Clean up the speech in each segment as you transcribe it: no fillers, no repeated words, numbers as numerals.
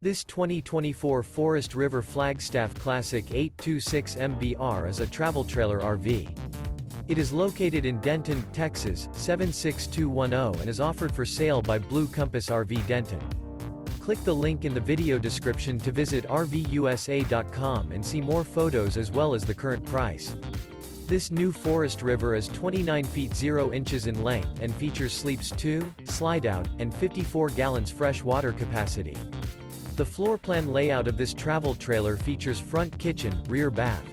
This 2024 Forest River Flagstaff Classic 826 MBR is a travel trailer RV. It is located in Denton, Texas, 76210 and is offered for sale by Blue Compass RV Denton. Click the link in the video description to visit RVUSA.com and see more photos as well as the current price. This new Forest River is 29 feet 0 inches in length and features sleeps 2, Slideout, and 54 gallons fresh water capacity. The floor plan layout of this travel trailer features front kitchen, rear bath.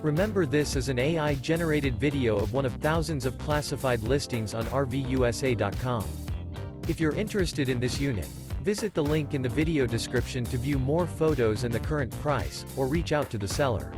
Remember, this is an AI-generated video of one of thousands of classified listings on RVUSA.com. If you're interested in this unit, visit the link in the video description to view more photos and the current price, or reach out to the seller.